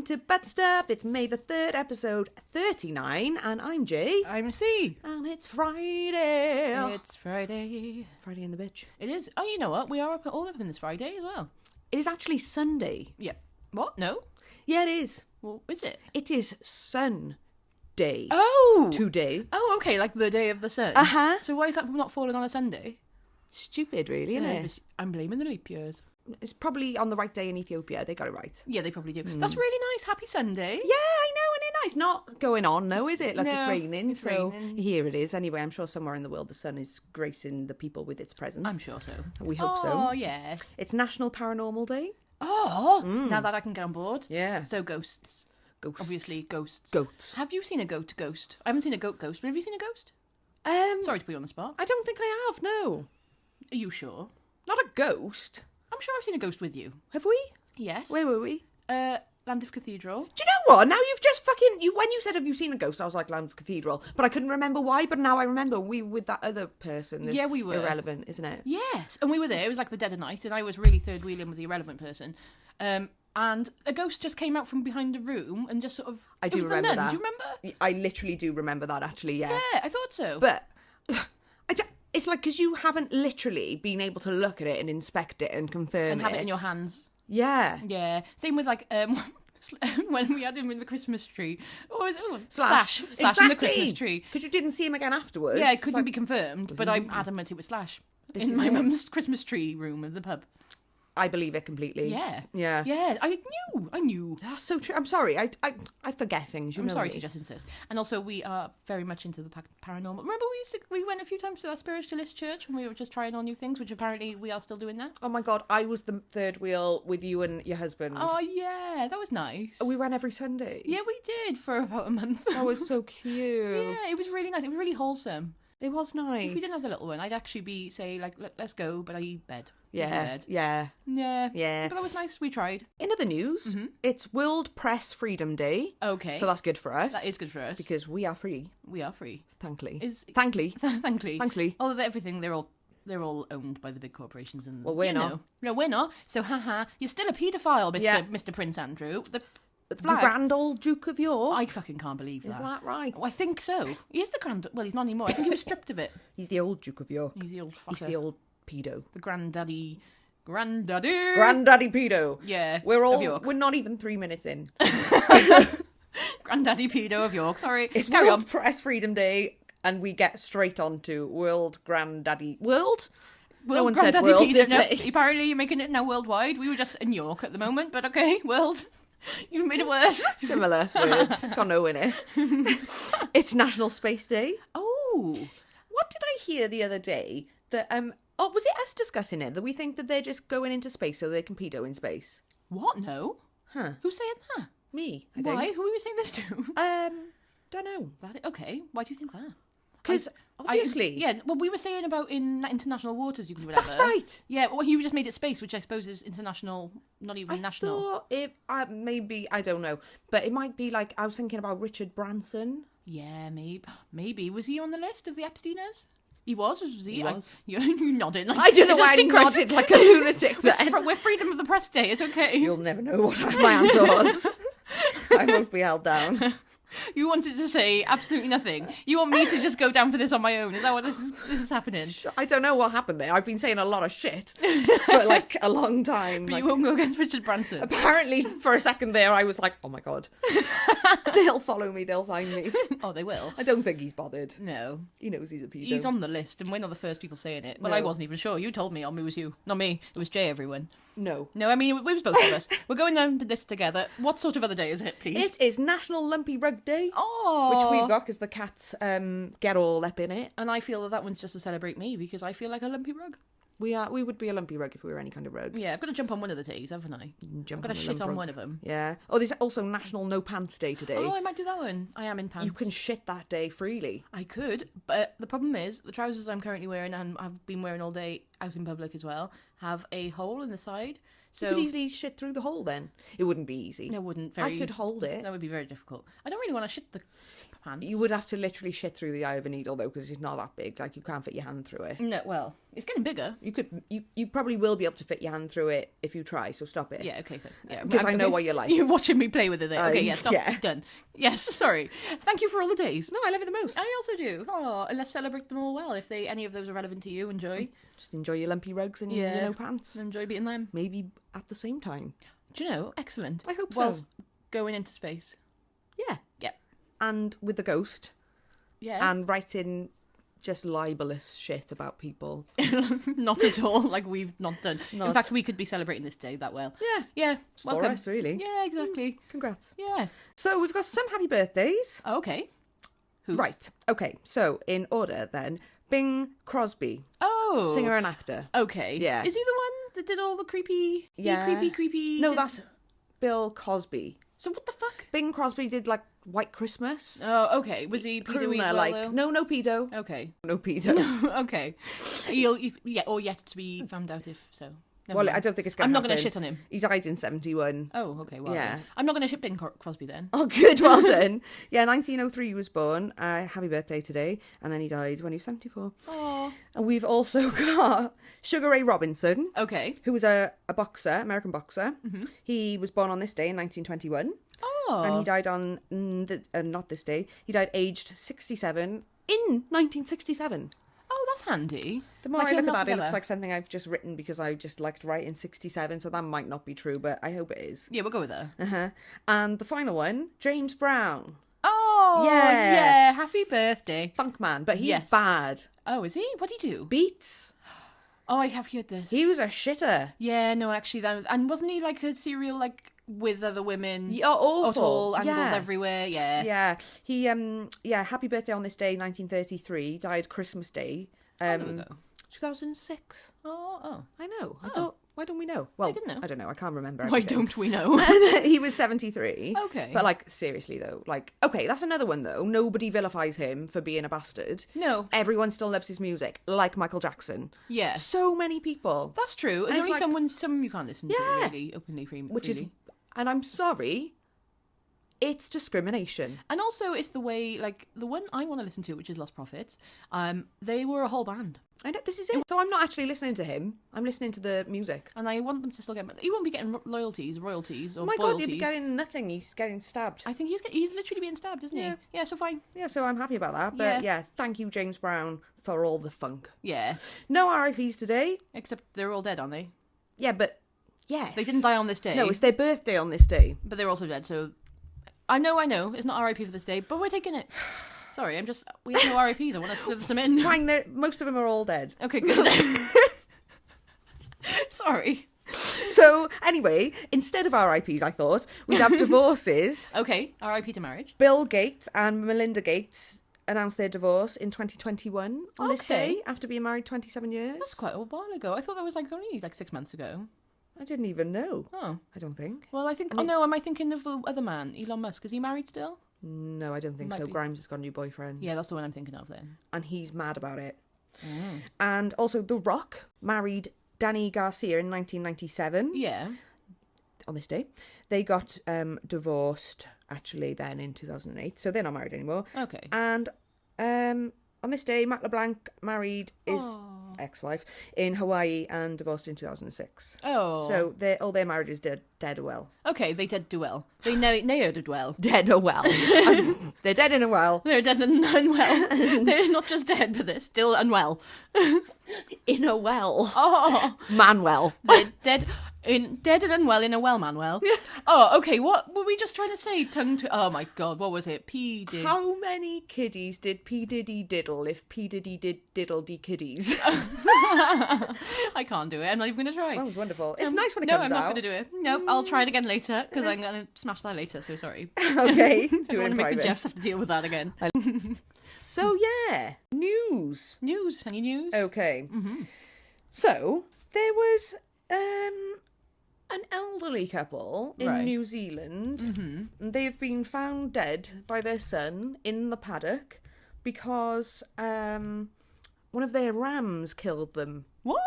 To Buttstuff. It's May the 3rd, episode 39, and I'm Jay. I'm C. And it's Friday. It's Friday. Friday in the bitch. It is. Oh, you know what? We are all up in this Friday as well. It is actually Sunday. Yeah. What? No? Yeah, it is. Well, is it? It is Sun Day. Oh! Today. Oh, okay, like the day of the sun. Uh-huh. So why is that not falling on a Sunday? Stupid, really, isn't it? I'm blaming the leap years. It's probably on the right day in Ethiopia. They got it right. Yeah, they probably do. That's really nice. Happy Sunday. Yeah, I know, and it's nice. Not going on, no, is it? Like, no, it's raining. It's so raining. Here it is. Anyway, I'm sure somewhere in the world the sun is gracing the people with its presence. I'm sure so. We hope so. Oh, yeah. It's National Paranormal Day. Oh, now that I can get on board. Yeah. So ghosts. Ghosts. Obviously, ghosts. Goats. Have you seen a ghost? I haven't seen a ghost, but have you seen a ghost? Sorry to put you on the spot. I don't think I have, no. Are you sure? Not a ghost. I'm sure I've seen a ghost with you. Have we? Yes. Where were we? Land of Cathedral. Do you know what? Now you've just when you said, have you seen a ghost? I was like, Land of Cathedral. But I couldn't remember why, but now I remember we were with that other person. Yeah, we were. Irrelevant, isn't it? Yes, and we were there. It was like the dead of night, and I was really third wheeling with the irrelevant person. And a ghost just came out from behind a room and just sort of... I do remember that. Do you remember? I literally do remember that, actually, yeah. Yeah, I thought so. But... It's like, because you haven't literally been able to look at it and inspect it and confirm and have it in your hands. Yeah. Yeah. Same with, like, when we had him in the Christmas tree. Slash. Exactly. In the Christmas tree. Because you didn't see him again afterwards. Yeah, it couldn't be confirmed, but I'm adamant it was Slash. In my mum's Christmas tree room of the pub. I believe it completely. Yeah. Yeah. Yeah, I knew. That's so true. I'm sorry. I forget things. I'm sorry to just insist. And also, we are very much into the paranormal. Remember, we went a few times to that spiritualist church when we were just trying all new things, which apparently we are still doing now. Oh my God, I was the third wheel with you and your husband. Oh yeah, that was nice. We went every Sunday. Yeah, we did for about a month. That was so cute. Yeah, it was really nice. It was really wholesome. It was nice. If we didn't have the little one, I'd actually be say like, let's go, but I need bed. Yeah. Yeah. But that was nice. We tried. In other news, it's World Press Freedom Day. Okay. So that's good for us. That is good for us. Because we are free. We are free. Thankfully. Thankfully. Although everything, they're all owned by the big corporations. And well, we're not. No, we're not. So, you're still a paedophile, Mr. Prince Andrew. The Grand Old Duke of York. I fucking can't believe that. Is that right? Oh, I think so. He is the grand... Well, he's not anymore. I think he was stripped of it. He's the old Duke of York. He's the old fucker. He's the old pedo. The granddaddy pedo. Yeah. We're not even 3 minutes in. Granddaddy pedo of York. Sorry. It's World Press Freedom Day, and we get straight on to World Granddaddy... World? No one said world, did they? Apparently you're making it now worldwide. We were just in York at the moment, but okay, world. You've made it worse. Similar words. It's got no in it. It's National Space Day. Oh. What did I hear the other day? That was it us discussing it? That we think that they're just going into space so they can pedo in space. What? No. Huh. Who's saying that? Me. I Why? think. Who are you saying this to? Don't know. Okay. Why do you think that? Because obviously. Well, we were saying about in international waters you can do whatever. That's right. Yeah, well, you just made it space, which I suppose is international, not even national. I thought it, maybe, I don't know. But it might be like, I was thinking about Richard Branson. Yeah, maybe. Was he on the list of the Epsteiners? He was he? He was. You nodded. Like, I don't know why I nodded like a lunatic then. We're Freedom of the Press Day, it's okay. You'll never know what my answer was. I won't be held down. You wanted to say absolutely nothing. You want me to just go down for this on my own. Is that what this is happening? I don't know what happened there. I've been saying a lot of shit for like a long time. But like, you won't go against Richard Branson. apparently, for a second there, I was like, oh my God. They'll follow me. They'll find me. Oh, they will. I don't think he's bothered. No. He knows he's a pedo. He's on the list, and we're not the first people saying it. Well, No. I wasn't even sure. You told me. It was you. Not me. It was Jay, everyone. No. No, I mean, it was both of us. We're going down to this together. What sort of other day is it, please? It is National Lumpy Rug Day. Oh! Which we've got because the cats get all up in it. And I feel that one's just to celebrate me, because I feel like a lumpy rug. We would be a lumpy rug if we were any kind of rug. Yeah, I've got to jump on one of the days, haven't I? Jump I've got to a shit lump on rug. one of them. Yeah. Oh, there's also National No Pants Day today. Oh, I might do that one. I am in pants. You can shit that day freely. I could, but the problem is the trousers I'm currently wearing and I've been wearing all day out in public as well have a hole in the side. So You could easily shit through the hole then. It wouldn't be easy. no, wouldn't I could hold it. That would be very difficult. I don't really want to shit the pants. You would have to literally shit through the eye of a needle though, because it's not that big. Like you can't fit your hand through it. No, well, it's getting bigger. You probably will be able to fit your hand through it if you try. So stop it. Yeah, okay. Yeah, Because I know what you're like. You're watching me play with it there. Okay, yeah, stop. yeah. Done. Yes, sorry. Thank you for all the days. No, I love it the most. I also do. Oh, and let's celebrate them all well. If any of those are relevant to you, enjoy. Just enjoy your lumpy rugs and Yeah. your no pants. Enjoy beating them. Maybe at the same time. Do you know? Excellent. I hope so. Whilst going into space. Yeah. Yeah. And with the ghost. Yeah. And writing just libelous shit about people. Not at all. Like we've not done. In Not. fact, we could be celebrating this day that well. Yeah. Yeah. It's for Welcome. us, really. Yeah, exactly. Congrats. Yeah. So we've got some happy birthdays. Oh, okay. Who's? Right. Okay. So in order then, Bing Crosby, Oh. singer and actor. Okay. Yeah. Is he the one that did all the creepy? Yeah. Creepy. No, that's Bill Cosby. So what the fuck? Bing Crosby did like White Christmas. Oh, okay. Was he pedo-y as Crooner, well, like though? no pedo, Okay. no pedo. Okay. Or yet to be found out if so. Never Well, mind. I don't think it's going to I'm happen. not going to shit on him. He died in 71. Oh, okay. Well, Yeah. then. I'm not going to shit Bing Crosby then. Oh, good, well done. Yeah, 1903 he was born. Happy birthday today. And then he died when he was 74. Oh. And we've also got Sugar Ray Robinson, Okay. who was a boxer, American boxer. Mm-hmm. He was born on this day in 1921. Oh. And he died on, not this day, he died aged 67 in 1967. Oh, that's handy. The more Like I you're look at not that, it looks together. like something I've just written because I just liked writing 67, so that might not be true, but I hope it is. Yeah, we'll go with that. Uh-huh. And the final one, James Brown. Oh, Yeah. yeah. Happy birthday. Funk man, but he's Yes. bad. Oh, is he? What'd he do? Beats. Oh, I have heard this. He was a shitter. Yeah, no, actually, and wasn't he like a serial like with other women? Yeah, awful. All animals Yeah. everywhere. Yeah. Yeah. He, happy birthday on this day, 1933. Died Christmas Day. How long ago? 2006. Oh. I know. I Oh. thought, why don't we know? Well, didn't know. I don't know. I can't remember. Why everything. don't we know? He was 73. Okay. But, like, seriously, though. Like, okay, that's another one, though. Nobody vilifies him for being a bastard. No. Everyone still loves his music, like Michael Jackson. Yeah. So many people. That's true. And There's it's only like- some you can't listen to Yeah. really openly, Which is, freely. and I'm sorry, it's discrimination. And also, it's the way, like, the one I want to listen to, which is Lost Prophets, they were a whole band. I know, this is it. So I'm not actually listening to him. I'm listening to the music. And I want them to still get... He won't be getting royalties, or Oh my God, boyalties. you'd be getting nothing. He's getting stabbed. I think he's literally being stabbed, isn't Yeah. he? Yeah, so fine. Yeah, so I'm happy about that. But yeah, thank you, James Brown, for all the funk. Yeah. No RIPs today. Except they're all dead, aren't they? Yeah, but yes. They didn't die on this day. No, it's their birthday on this day. But they're also dead, so... I know. It's not RIP for this day, but we're taking it. Sorry, we have no RIPs. I want to slip some in. Fine, most of them are all dead. Okay, good. Sorry. So, anyway, instead of RIPs, I thought, we'd have divorces. Okay, RIP to marriage. Bill Gates and Melinda Gates announced their divorce in 2021 on this Okay. day, after being married 27 years. That's quite a while ago. I thought that was like only like 6 months ago. I didn't even know. Oh. I don't think. Well, I think... Oh, no, am I thinking of the other man, Elon Musk? Is he married still? No, I don't think Might so. be. Grimes has got a new boyfriend. Yeah, that's the one I'm thinking of then. And he's mad about it. Mm. And also, The Rock married Danny Garcia in 1997 Yeah. on this day. They got divorced, actually, then in 2008. So they're not married anymore. Okay. And on this day, Matt LeBlanc married his Oh. ex-wife, in Hawaii and divorced in 2006. Oh. So all their marriages dead or well. Okay, they did do well. They ne'er did well. Dead or well. They're dead in a well. They're dead and unwell. They're not just dead, but they're still unwell. In a well. Oh. Manwell. They're dead and unwell in a well, Manuel. Oh, okay, what were we just trying to say? Oh my god, what was it? P. Did... How many kiddies did P. Diddy diddle if P. Diddy did diddle de kiddies? I can't do it. I'm not even going to try. That was wonderful. It's nice when it comes out. No, I'm not going to do it. No, I'll try it again later, because I'm going to smash that later, so sorry. Okay, do I it don't want in to make private. the Jeffs have to deal with that again. So yeah, news. News? Any news? Okay. So there was an elderly couple in Right. New Zealand. And they've been found dead by their son in the paddock because one of their rams killed them. What?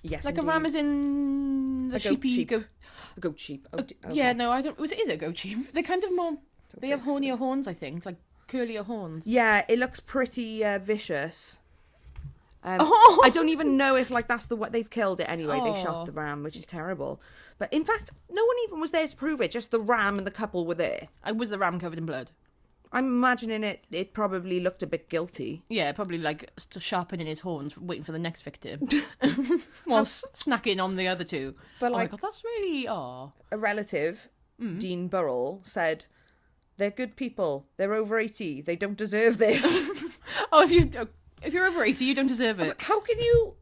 Yes, Like indeed. a ram is in the A goat sheepy sheep. goat. A goat sheep. Okay. Yeah, no, I don't. Is it a goat sheep? They're kind of more. They have think so. hornier horns, I think, like curlier horns. Yeah, it looks pretty vicious. Oh! I don't even know if that's what they've killed it anyway. They Oh. shot the ram, which is terrible. But in fact, no one even was there to prove it. Just the ram and the couple were there. Was the ram covered in blood? I'm imagining it probably looked a bit guilty. Yeah, probably like sharpening his horns, waiting for the next victim, whilst snacking on the other two. But oh my like god, that's really a relative, Dean Burrell, said, "They're good people. They're over 80. They don't deserve this." Oh, if you're over 80, you don't deserve it. How can you?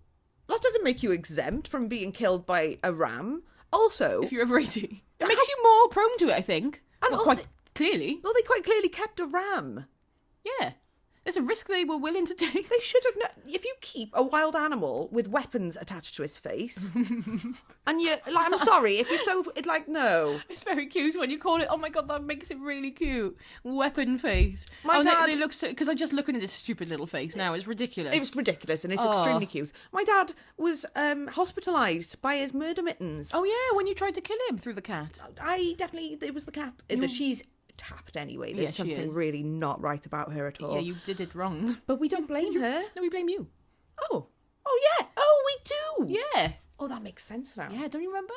That doesn't make you exempt from being killed by a ram. Also, If you're over 80, it makes you more prone to it, I think. And Well, all quite clearly, well, they quite clearly kept a ram. yeah. It's a risk they were willing to take. They should have. If you keep a wild animal with weapons attached to his face, and you I'm sorry, if you're so no. It's very cute when you call it. Oh my god, that makes it really cute. Weapon face. My dad- They look so because I'm just looking at this stupid little face now. It's ridiculous. It was ridiculous and it's Oh. extremely cute. My dad was hospitalised by his murder mittens. Oh yeah, when you tried to kill him through the cat. It was the cat. She's tapped anyway. There's Yeah, she something is. really not right about her at all. Yeah, you did it wrong. But we don't blame her. No, we blame you. Oh yeah. Oh, we do. Yeah. Oh, that makes sense now. Yeah, don't you remember?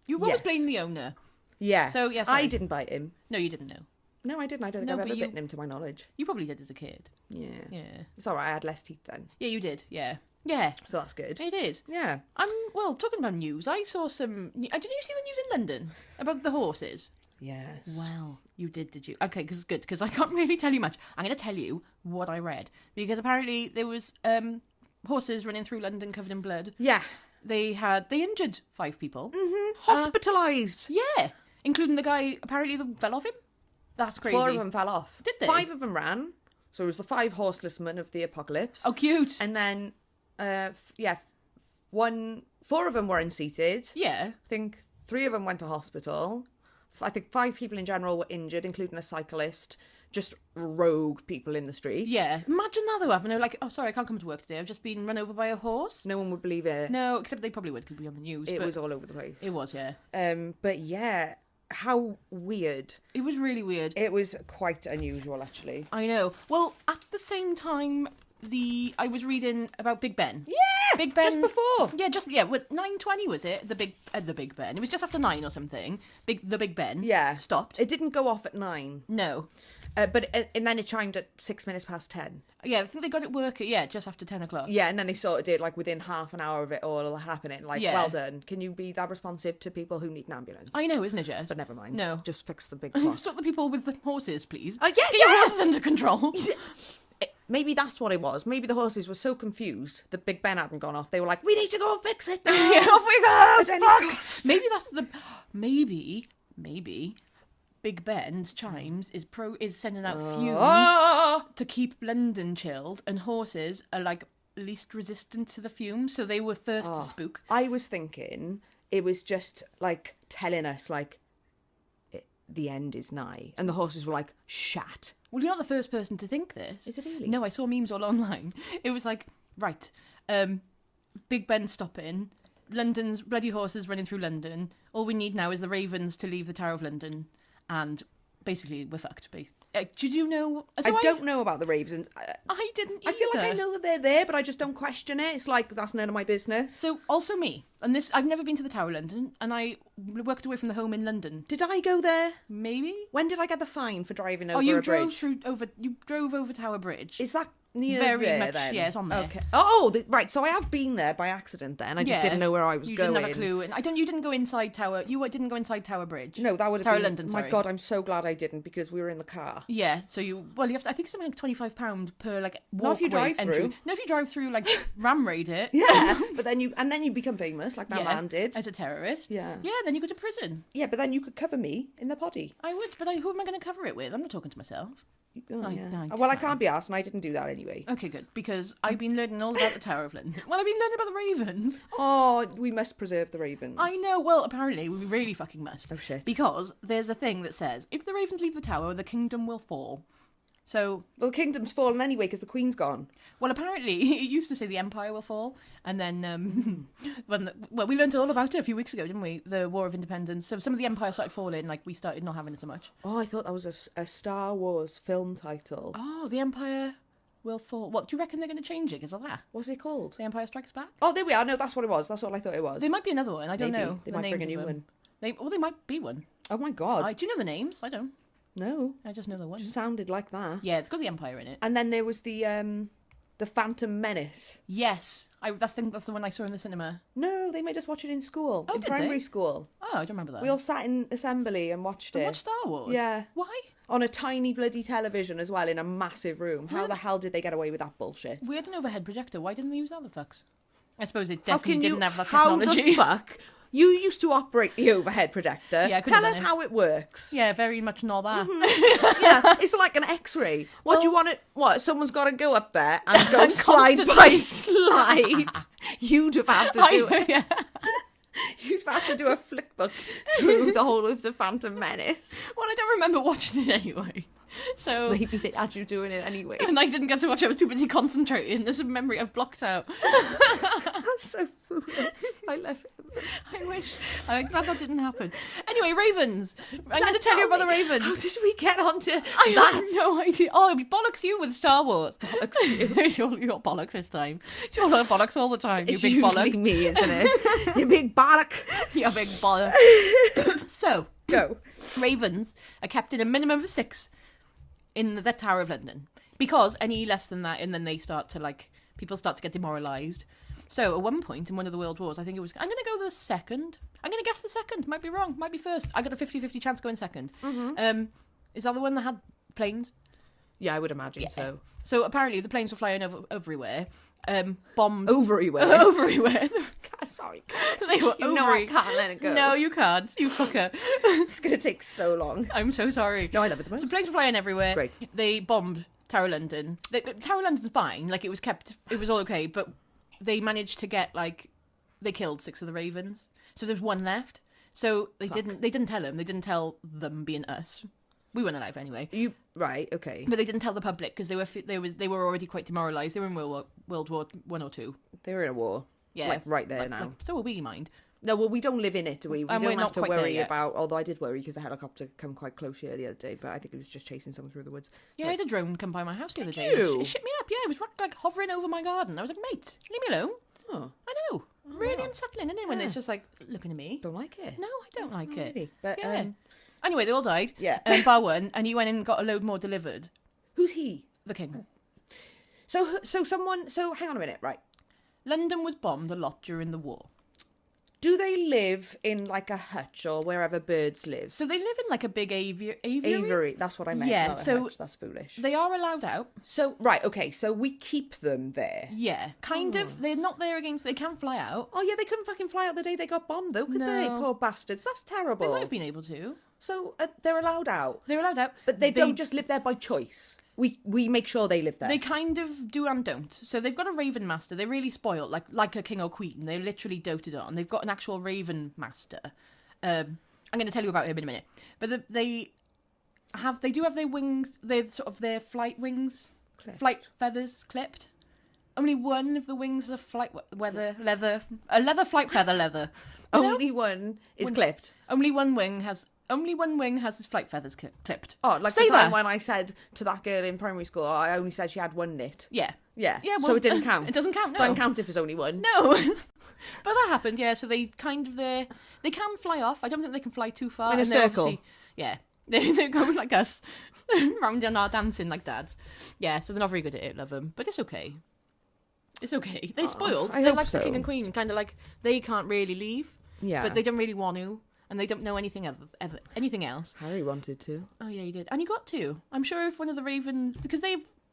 You always Yes. blame the owner. Yeah. So, yes, I sorry. didn't bite him. No, you didn't know. No, I didn't. I don't think No, I've but ever you- bitten him to my knowledge. You probably did as a kid. Yeah. Yeah. It's all right. I had less teeth then, Yeah, you did. Yeah. Yeah. so that's good. It is. Yeah. Well, talking about news, I saw some. Did you see the news in London about the horses? Yes. Well, you did you? Okay, because it's good, because I can't really tell you much. I'm going to tell you what I read. Because apparently there was horses running through London covered in blood. Yeah. They injured 5 people. Hospitalised. Yeah, including the guy apparently that fell off him. That's crazy. 4 of them fell off. Did they? 5 of them ran. So it was the 5 horseless men of the apocalypse. Oh, cute. And then, 4 of them were unseated. Yeah. I think 3 of them went to hospital. I think 5 people in general were injured, including a cyclist. Just rogue people in the street. Yeah. Imagine that though, having like, oh, sorry, I can't come to work today. I've just been run over by a horse. No one would believe it. No, except they probably would, could be on the news. It but was all over the place. It was, yeah. But yeah, how weird. It was really weird. It was quite unusual, actually. I know. Well, at the same time, I was reading about Big Ben. Yeah, Big Ben. just before. Yeah, what 9:20 was it? The Big Ben. It was just after 9 or something. The Big Ben. Yeah, Stopped. It didn't go off at 9. No. And then it chimed at 6 minutes past 10. Yeah, I think they got it working. Yeah, just after 10 o'clock. Yeah, and then they sort of did like within half an hour of it all happening. Like, Yeah. well done. Can you be that responsive to people who need an ambulance? I know, isn't it, Jess? But never mind. No. Just fix the big cross. Stop the people with the horses, please. Yeah, Get your horses under control. Maybe that's what it was. Maybe the horses were so confused that Big Ben hadn't gone off. They were like, we need to go and fix it now. Yeah, off we go. At any Fuck. cost. Maybe that's the. Maybe. Big Ben's chimes is sending out fumes to keep London chilled, and horses are like least resistant to the fumes, so they were first to spook. I was thinking it was just like telling us like the end is nigh. And the horses were like, shat. Well, you're not the first person to think this. Is it really? No, I saw memes all online. It was like, right, Big Ben stopping, London's bloody horses running through London. All we need now is the ravens to leave the Tower of London, and basically we're fucked. Did you know? So I don't know about the ravens. I didn't either. I feel like I know that they're there, but I just don't question it. It's like, that's none of my business. So, also me. And this, I've never been to the Tower of London, and I worked away from the home in London. Did I go there? Maybe? When did I get the fine for driving over a you bridge? You drove over Tower Bridge. Is that near Very there, much, then? yeah, it's on there. Okay. Oh, right, so I have been there by accident then. I just didn't know where I was you going. You didn't have a clue. And you didn't go inside Tower, you didn't go inside Tower Bridge. No, that would have Tower been... London, sorry. My God, I'm so glad I didn't, because we were in the car. Yeah, so you have to, I think it's something like £25 per, like, walkway Not if you drive entry. through. No, if you drive through, like, ram raid it. Yeah, but then you become famous, like that man did. As a terrorist. Yeah. Yeah, then you go to prison. Yeah, but then you could cover me in the poddy. I would, but who am I going to cover it with? I'm not talking to myself. Oh, yeah. I Well, I can't be asked, and I didn't do that anyway. Okay, good, because I've been learning all about the Tower of London. Well, I've been learning about the ravens. Oh, we must preserve the ravens. I know, well, apparently, we really fucking must. Oh, shit. Because there's a thing that says, if the ravens leave the tower, the kingdom will fall. So... Well, the kingdom's fallen anyway, because the queen's gone. Well, apparently, it used to say the empire will fall, and then, we learned all about it a few weeks ago, didn't we? The War of Independence. So some of the empire started falling, like, we started not having it so much. Oh, I thought that was a Star Wars film title. Oh, the empire will fall. What, do you reckon they're going to change it because of that? What's it called? The Empire Strikes Back? Oh, there we are. No, that's what it was. That's all I thought it was. There might be another one. I don't know. They might bring a new one. They might be one. Oh, my God. Do you know the names? I don't. No. I just know the one. It sounded like that. Yeah, it's got the Empire in it. And then there was the Phantom Menace. Yes. That's the one I saw in the cinema. No, they made us watch it in school. Oh, in did primary they? school. Oh, I don't remember that. We all sat in assembly and watched it. Watched Star Wars? Yeah. Why? On a tiny bloody television as well, in a massive room. How Really? the hell did they get away with that bullshit? We had an overhead projector. Why didn't they use that, the fucks? I suppose it definitely didn't have that How technology. the fuck? You used to operate the overhead projector. Yeah, I couldn't Tell have us done it. how it works. Yeah, very much not that. Yeah, it's like an X-ray. What do you want it? What? Someone's got to go up there and go And slide constantly- by slide. You'd have had to do it. Yeah. You'd have to do a flick book through the whole of the Phantom Menace. Well, I don't remember watching it anyway. So Maybe they had you doing it anyway. and I didn't get to watch it. I was too busy concentrating. There's a memory I've blocked out. That's so foolish. I love it. I wish. I'm glad that didn't happen. Anyway, ravens. I'm going to tell you about the ravens. How did we get onto I that? have no idea. Oh, it'll be bollocks you with Star Wars. Bollocks you. You're bollocks this time. You're bollocks all the time. You It's big usually bollock. me, isn't it? You big bollock. You big bollock. So, Go. ravens are kept in a minimum of 6 in the Tower of London, because any less than that, and then they start to people start to get demoralised. So at one point in one of the World Wars, I think it was, I'm going to go the second. I'm going to guess the second. Might be wrong. Might be first. I got a 50-50 chance going second. Mm-hmm. Is that the one that had planes? Yeah, I would imagine so. So apparently the planes were flying everywhere. Bombed Everywhere. everywhere. Sorry. They were You know I can't let it go. No, you can't. You fucker. It's going to take so long. I'm so sorry. No, I love it the most. So planes were flying everywhere. Great. They bombed Tower of London. Tower of London's fine. Like, it was all okay. But they managed to get, they killed 6 of the ravens. So there's 1 left. So they didn't tell them. They didn't tell them being us. We weren't alive anyway. Right, okay. But they didn't tell the public because they were already quite demoralised. They were in World War 1 or 2. They were in a war. Yeah. Like, right there now. So will we, mind. No, well, we don't live in it, do we? We And we're don't not have to quite there worry yet. about... Although I did worry because a helicopter came quite close here the other day, but I think it was just chasing someone through the woods. Yeah, I had a drone come by my house the other day. you? It shit me up, yeah. It was hovering over my garden. I was like, mate, leave me alone. Oh, I know. Really unsettling, isn't it? When it's just looking at me. don't like it. No, I don't like it. Really? But, Yeah. Anyway, they all died. Yeah. Bar one, and he went and got a load more delivered. Who's he? The king. So hang on a minute, right. London was bombed a lot during the war. Do they live in like a hutch or wherever birds live? So they live in like a big aviary. Aviary, that's what I meant. Yeah, not a so hutch, that's foolish. They are allowed out. So, right, okay, so we keep them there. Yeah, kind of. They're not there against. They can fly out. Oh, yeah, they couldn't fucking fly out the day they got bombed, though, could they? No. Poor bastards. That's terrible. They might have been able to. So, they're allowed out. They're allowed out, But they don't just live there by choice. We make sure they live there. They kind of do and don't. So they've got a raven master. They're really spoiled, like a king or queen. They're literally doted on. They've got an actual raven master. I'm going to tell you about him in a minute. But they do have their wings. They're sort of their flight wings, flight feathers clipped. Only one of the wings is a leather flight feather leather. Only one is clipped. Only one wing has Only one wing has his flight feathers clipped. Oh, like Say the time that. when I said to that girl in primary school, I only said she had one knit. Yeah. Yeah. Yeah, So well, it didn't count. It doesn't count, no. Doesn't count if there's only one. No. But that happened, yeah. So they kind of, they can fly off. I don't think they can fly too far. In a and they're circle. obviously- Yeah. They're going like us. Round and are dancing like dads. Yeah, so they're not very good at it, love them. But it's okay. It's okay. They're spoiled. I They're hope like the so. king and queen, kind of like they can't really leave. Yeah. But they don't really want to. And they don't know anything anything else. Harry wanted to. Oh, yeah, he did. And he got to. I'm sure if one of the ravens... Because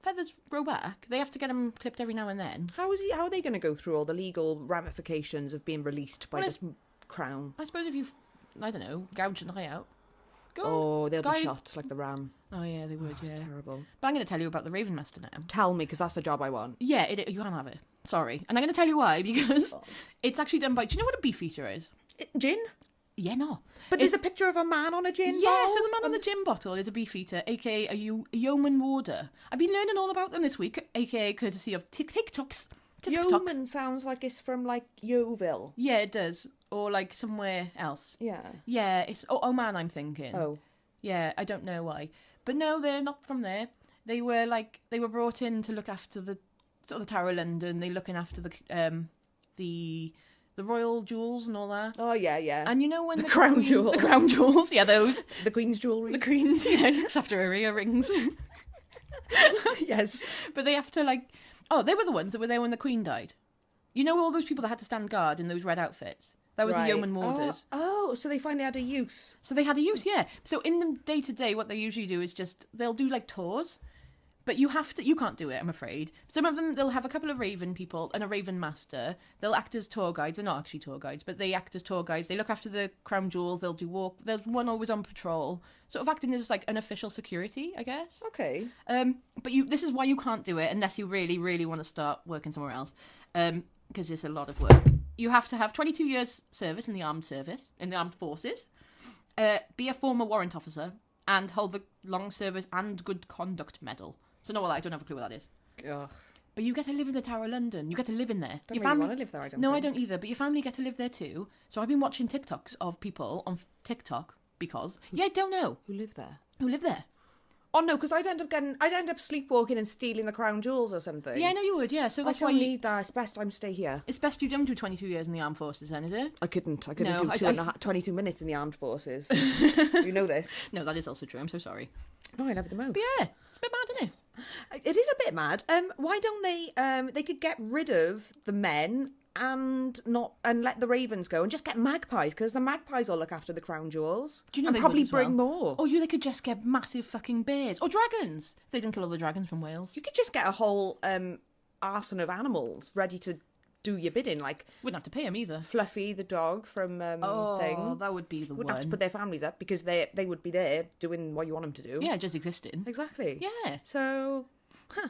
feathers grow back. They have to get them clipped every now and then. How are they going to go through all the legal ramifications of being released by this crown? I suppose if you, I don't know, gouge an eye out. Go. Oh, they'll guy- be shot like the ram. Oh, yeah, they would, That's yeah. terrible. But I'm going to tell you about the Raven Master now. Tell me, because that's the job I want. Yeah, you can't have it. Sorry. And I'm going to tell you why, because it's actually done by... Do you know what a beefeater is? Gin? Yeah, no. But there's a picture of a man on a gin Yeah, bottle. so the man on the gin bottle is a beefeater, a.k.a. a yeoman warder. I've been learning all about them this week, a.k.a. courtesy of TikToks. TikTok. Yeoman sounds like it's from, like, Yeovil. Yeah, it does. Or, like, somewhere else. Yeah. Yeah, it's... Oh, man, I'm thinking. Oh. Yeah, I don't know why. But no, they're not from there. They were brought in to look after the sort of the Tower of London. They're looking after the royal jewels and all that. Oh, yeah, yeah. And you know when The crown jewels. The crown jewels, yeah, those. The Queen's jewellery. The queens, yeah, looks after her earrings. Yes. But they have to, like... Oh, they were the ones that were there when the Queen died. You know all those people that had to stand guard in those red outfits? That was the yeoman warders. Oh, so they finally had a use. So they had a use, yeah. So in the day-to-day, what they usually do is they'll do, like, tours. But you can't do it, I'm afraid. Some of them, they'll have a couple of raven people and a raven master. They'll act as tour guides. They're not actually tour guides, but they act as tour guides. They look after the crown jewels. They'll do walk. There's one always on patrol. Sort of acting as, like, unofficial security, I guess. Okay. But this is why you can't do it unless you really, really want to start working somewhere else. Because it's a lot of work. You have to have 22 years service in the armed forces, be a former warrant officer, and hold the long service and good conduct medal. So no, I don't have a clue what that is. Ugh. But you get to live in the Tower of London. You get to live in there. Don't really want to live there, I don't No, think. I don't either. But your family get to live there too. So I've been watching TikToks of people on TikTok because I don't know Who live there? who live there. Oh, no, because I'd end up sleepwalking and stealing the crown jewels or something. Yeah, I know you would. Yeah, so that's I why don't need that. It's best I stay here. it's best you don't do 22 years in the armed forces, then, is it? I couldn't No, do 22 minutes in the armed forces. You know this. No, that is also true. I'm so sorry. No, I love it the most. But yeah, it's a bit mad, isn't it? It is a bit mad. Why don't they could get rid of the men and let the ravens go and just get magpies, because the magpies will look after the crown jewels. Do you know and they probably would as bring well? more. Or they could just get massive fucking bears or dragons. If they didn't kill all the dragons from Wales. You could just get a whole arsenal of animals ready to do your bidding, like Wouldn't have to pay them either. Fluffy the dog from Oh, that would be the Wouldn't one. have to put their families up because they would be there doing what you want them to do. Yeah, just existing. Exactly. Yeah, So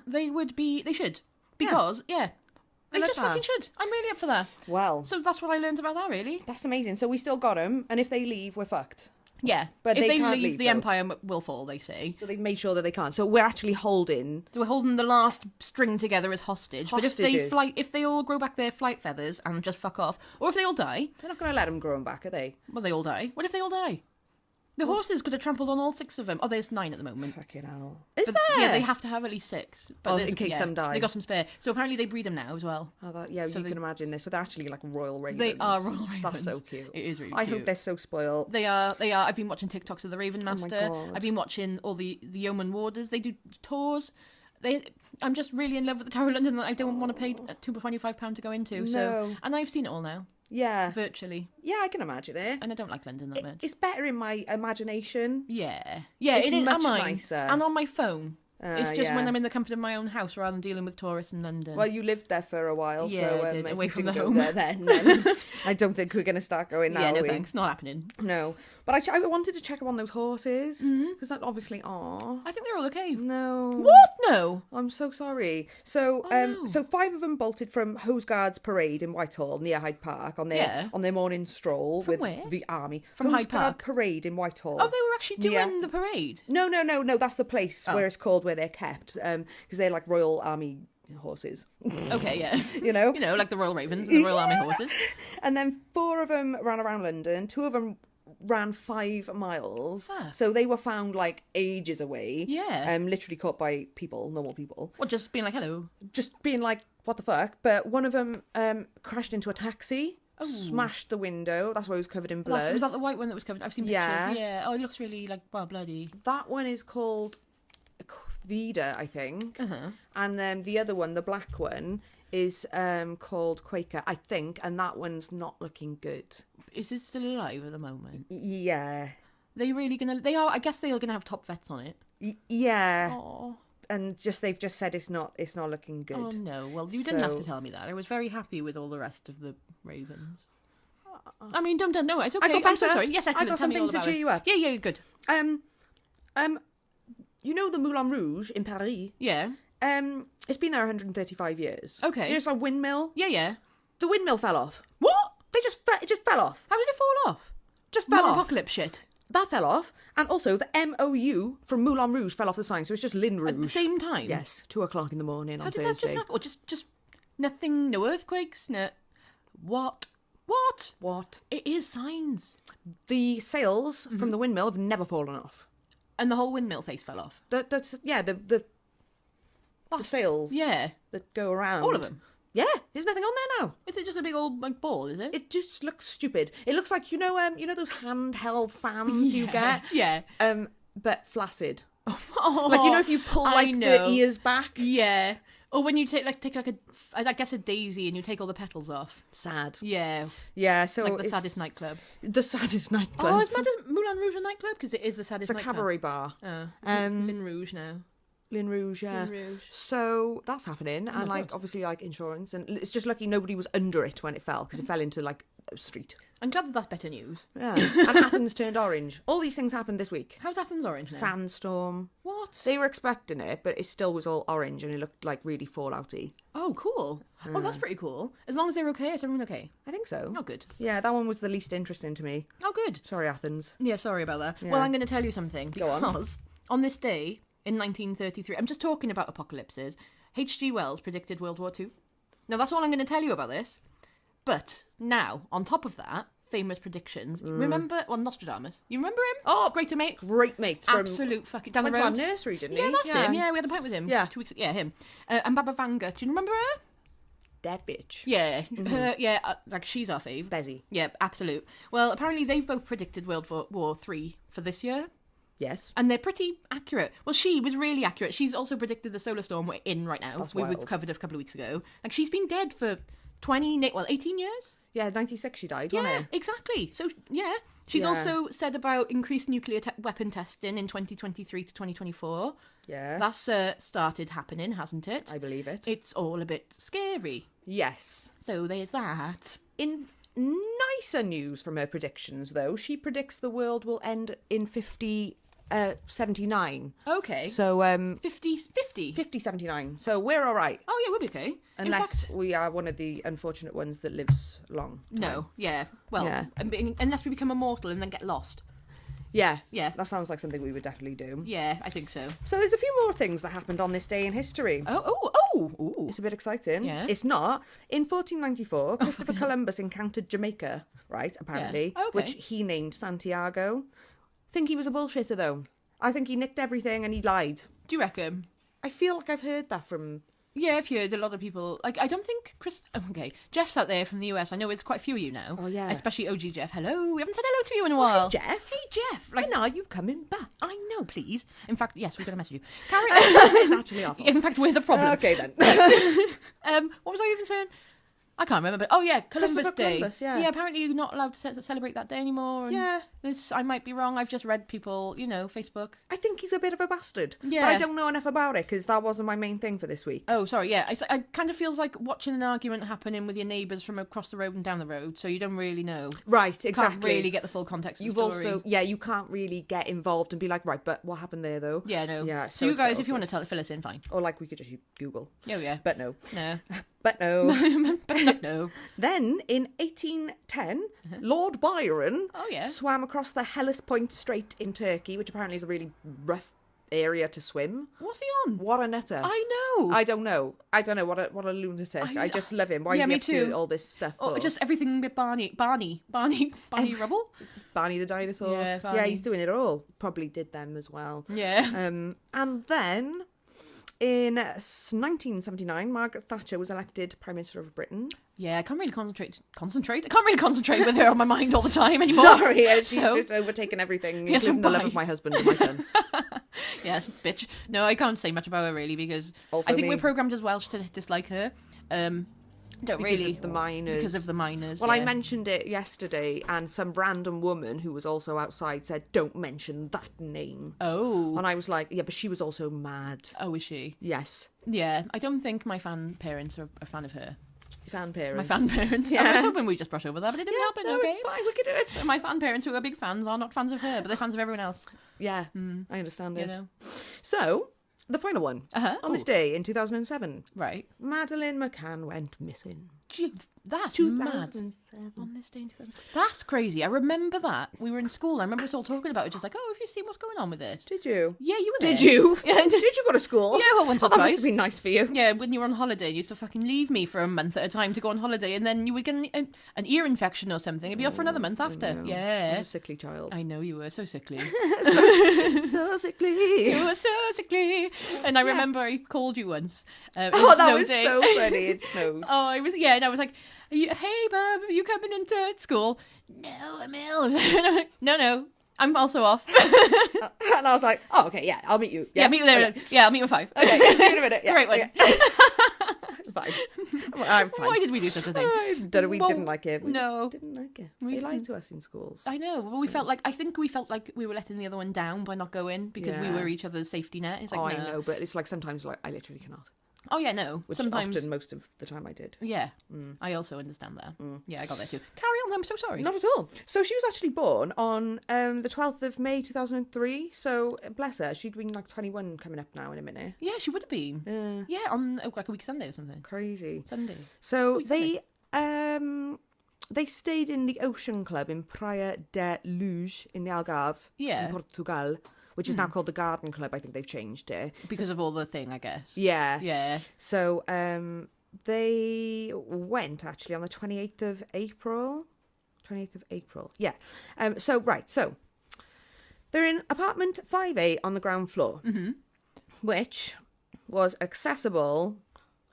they would be. They should because they love just fucking that. should. I'm really up for that. well, So that's what I learned about that. Really. that's amazing. So we still got them, and if they leave, we're fucked. Yeah, But if they they can't leave, leave, the though. empire will fall. They say. So they've made sure that they can't. So we're actually holding. So we're holding the last string together as hostage. But Hostages. if they all grow back their flight feathers and just fuck off, or if they all die, They're not going to let them grow them back, are they? well, they all die. What if they all die? The horses could have trampled on all 6 of them. Oh, there's 9 at the moment. Fucking hell. Is But, there? yeah, they have to have at least 6. But Oh, in case some die. They got some spare. So apparently they breed them now as well. Oh, you So they- can imagine this. So they're actually like royal ravens. They are royal ravens. That's so cute. It is really I cute. hope they're so spoiled. They are. I've been watching TikToks of the Raven Master. God. I've been watching all the yeoman warders. They do tours. I'm just really in love with the Tower of London that I don't want to pay £225 to go into. So, No. and I've seen it all now, Yeah. virtually. Yeah, I can imagine it. And I don't like London that much. It's better in my imagination. Yeah, It's it is. much Am I? nicer. And on my phone. It's just when yeah. I'm in the comfort of my own house rather than dealing with tourists in London. Well, you lived there for a while, Yeah, so I did, if away you from didn't the go home. there then I don't think we're going to start going now. yeah, no are we? thanks, not happening. No, but I wanted to check up on those horses because that obviously are. I think they're all okay. No. What? No. I'm so sorry. So, no. so 5 of them bolted from Hose Guards Parade in Whitehall near Hyde Park on their morning stroll with where? the army. From Hose Hyde Guard Park? Parade in Whitehall. Oh, they were actually doing Yeah. the parade. No. That's the place Oh. where it's called where they're kept because they're like Royal Army horses. Okay, yeah. You know. You know, like the Royal Ravens and the Royal Army horses. And then 4 of them ran around London. 2 of them ran 5 miles. Ah. So they were found like ages away. Yeah. Literally caught by people, normal people. Well, just being like, hello. Just being like, what the fuck? But one of them crashed into a taxi, smashed the window. That's why he was covered in blood. Was that the white one that was covered? I've seen pictures. Yeah. Oh, it looks really like, well, bloody. That one is called Vida, I think. Uh-huh. And then the other one, the black one, is called Quaker, I think. And that one's not looking good. Is it still alive at the moment? Yeah. They really gonna? They are. I guess they are gonna have top vets on it. Yeah. Oh. And they've just said it's not looking good. Oh no. Well, you didn't have to tell me that. I was very happy with all the rest of the ravens. I mean, don't know. It's okay. I got better. I'm so sorry. Yes, I got something to cheer you up. Yeah, good. You know the Moulin Rouge in Paris? Yeah. It's been there 135 years. Okay. You know, it's a windmill. Yeah. The windmill fell off. What? It just fell off. How did it fall off? Just fell off. Apocalypse shit. That fell off, and also the MOU from Moulin Rouge fell off the sign, so it's just Lin Rouge. At the same time? Yes, 2:00 in the morning on Thursday. How did that just happen? Or just nothing, no earthquakes, no... What? It is signs. The sails from the windmill have never fallen off. And the whole windmill face fell off? The sails that go around. All of them? Yeah, there's nothing on there now. Is it just a big old like ball, is it? It just looks stupid. It looks like, you know those handheld fans you get? Yeah. But flaccid. Oh, Like, you know, if you pull the ears back. Yeah. Or when you take I guess a daisy and you take all the petals off. Sad. Yeah. Yeah, so like the saddest nightclub. The saddest nightclub. Oh, is Moulin Rouge a nightclub? Because it is the saddest it's a nightclub. cabaret bar. Lin Rouge now. Lin Rouge, yeah. Lin Rouge. So that's happening, and God. obviously insurance, and it's just lucky nobody was under it when it fell, because it fell into a street. I'm glad that's better news. Yeah. And Athens turned orange. All these things happened this week. How's Athens orange now? Sandstorm. What? They were expecting it, but it still was all orange, and it looked like really fallouty. Oh, cool. Oh, that's pretty cool. As long as they're okay, is everyone okay? I think so. Oh, good. Yeah, that one was the least interesting to me. Oh, good. Sorry, Athens. Yeah, sorry about that. Yeah. Well, I'm going to tell you something. Go on. Because on this day, in 1933, I'm just talking about apocalypses, H.G. Wells predicted World War II. Now, that's all I'm going to tell you about this. But now, on top of that, famous predictions. Remember, Nostradamus. You remember him? Oh, great mate. Great mates. Absolute fucking... Down the went road. to our nursery, didn't he? Yeah, that's him. Yeah, we had a pint with him. Yeah. 2 weeks... Yeah, him. And Baba Vanga. Do you remember her? Dead bitch. Yeah. Her, she's our fave. Bezzy. Yeah, absolute. Well, apparently they've both predicted World War III for this year. Yes. And they're pretty accurate. Well, she was really accurate. She's also predicted the solar storm we're in right now. That's We've wild. covered a couple of weeks ago. Like, she's been dead for 18 years? Yeah, 96 she died, Yeah, wasn't it? exactly. So, yeah. She's Yeah. also said about increased nuclear weapon testing in 2023 to 2024. Yeah. That's started happening, hasn't it? I believe it. It's all a bit scary. Yes. So there's that. In nicer news from her predictions, though, she predicts the world will end in 79. Okay. So, 50? 79. So we're all right. Oh, yeah, we'll be okay. Unless we are one of the unfortunate ones that lives long. No, yeah. Well, Yeah. Unless we become immortal and then get lost. Yeah. Yeah. That sounds like something we would definitely do. Yeah, I think so. So there's a few more things that happened on this day in history. Oh. It's a bit exciting. Yeah. It's not. In 1494, Christopher Columbus encountered Jamaica, right, apparently, Yeah. Okay. which he named Santiago. Think he was a bullshitter, though. I think he nicked everything and he lied. Do you reckon? I feel like I've heard that from... Yeah, I've heard a lot of people. Like, I don't think Okay, Jeff's out there from the US. I know it's quite a few of you now. Oh, yeah. Especially OG Jeff. Hello. We haven't said hello to you in a while. Hey, Jeff. Hey, Jeff. When are you coming back? I know, please. In fact, yes, we've got to message you. Carry It's actually awful. In fact, we're the problem. Okay, then. What was I even saying? I can't remember. Oh, yeah, Columbus Christopher Day. Columbus, yeah. Yeah, apparently you're not allowed to celebrate that day anymore. And Yeah. I might be wrong. I've just read people, Facebook. I think he's a bit of a bastard. Yeah. But I don't know enough about it because that wasn't my main thing for this week. Oh, sorry, yeah. I kind of feels like watching an argument happening with your neighbours from across the road and down the road, so you don't really know. Right, You exactly. can't really get the full context of You've the story. also, you can't really get involved and be like, right, but what happened there though? Yeah, no. Yeah, So you it's a bit guys, if you awkward. want to fill us in, fine. Or like we could just use Google. Oh, yeah. But no. No. But no. But stuff, no. Then, in 1810, Lord Byron Oh, yeah. swam across the Hellespont Strait in Turkey, which apparently is a really rough area to swim. What's he on? What a nutter. I know. I don't know. What a lunatic. I just love him. Why Yeah, does he me have to do too. all this stuff Oh, for? just everything with Barney Rubble. Barney the dinosaur. Yeah, Barney. Yeah, he's doing it all. Probably did them as well. Yeah. And then in 1979, Margaret Thatcher was elected Prime Minister of Britain. Yeah, I can't really concentrate. I can't really concentrate with her on my mind all the time anymore. Sorry, she's just overtaken everything, Yes, including the love bye. of my husband and my son. Yes, bitch. No, I can't say much about her really because Also I think me. we're programmed as Welsh to dislike her. Don't Because really of the miners. because of the miners. Well, I yeah. mentioned it yesterday, and some random woman who was also outside said, "Don't mention that name." Oh, And I was like, "Yeah, but she was also mad." oh, is she? Yes, Yeah, I don't think my fan parents are a fan of her. fan parents. My fan parents. Yeah. I was hoping we just brush over that, but it didn't happen. No, Okay, it's fine. We can do it. So my fan parents, who are big fans, are not fans of her, but they're fans of everyone else. Yeah, I understand You it. know, So, the final one. Uh-huh. On this day in 2007, right? Madeleine McCann went missing. Gee, that's mad. 2007. On this day in 2000. That's crazy. I remember that. We were in school. I remember us all talking about it, just like, oh, have you seen what's going on with this? Did you? Yeah, you were there. Did you? Yeah. Did you go to school? Yeah, well, once or Oh, that must twice. have been nice for you. Yeah, when you were on holiday, you used to fucking leave me for a month at a time to go on holiday, and then you would get an ear infection or something. It'd be off for another month after. No. I Yeah. was a sickly child. I know you were so sickly. So sickly. You were so sickly. And I remember I called you once. It Oh, that snowed was day. so funny. It snowed. Oh, and I was like, hey, bub, are you coming into school? No, I'm ill. And I'm like, no, I'm also off. And I was like, oh, okay, yeah, I'll meet you. Yeah, meet you there. Okay. Yeah, I'll meet you at 5. Okay, see you in a minute. Yeah, Great one. okay. Fine. I'm fine. Why did we do such a thing? I don't know, we Well, didn't like it. We no. didn't like it. We They lied to us in schools. I know. Well, I think we felt like we were letting the other one down by not going because we Yeah. were each other's safety net. It's like, Oh, I no. know, but it's like sometimes like I literally cannot. Oh, yeah, no. Which Sometimes. often, most of the time I did. Yeah. I also understand that. Yeah, I got there too. Carry on. I'm so sorry. Not at all. So she was actually born on the 12th of May 2003. So bless her, she'd been like 21 coming up now in a minute. Yeah, she would have been. Yeah, on like a week Sunday or something. Crazy. Sunday. So Sunday. they stayed in the Ocean Club in Praia de Luz in the Algarve Yeah. in Portugal, which is now called the Garden Club. I think they've changed it. Because of all the thing, I guess. Yeah. Yeah. So they went actually on the 28th of April. 28th of April. Yeah. So they're in apartment 5A on the ground floor, which was accessible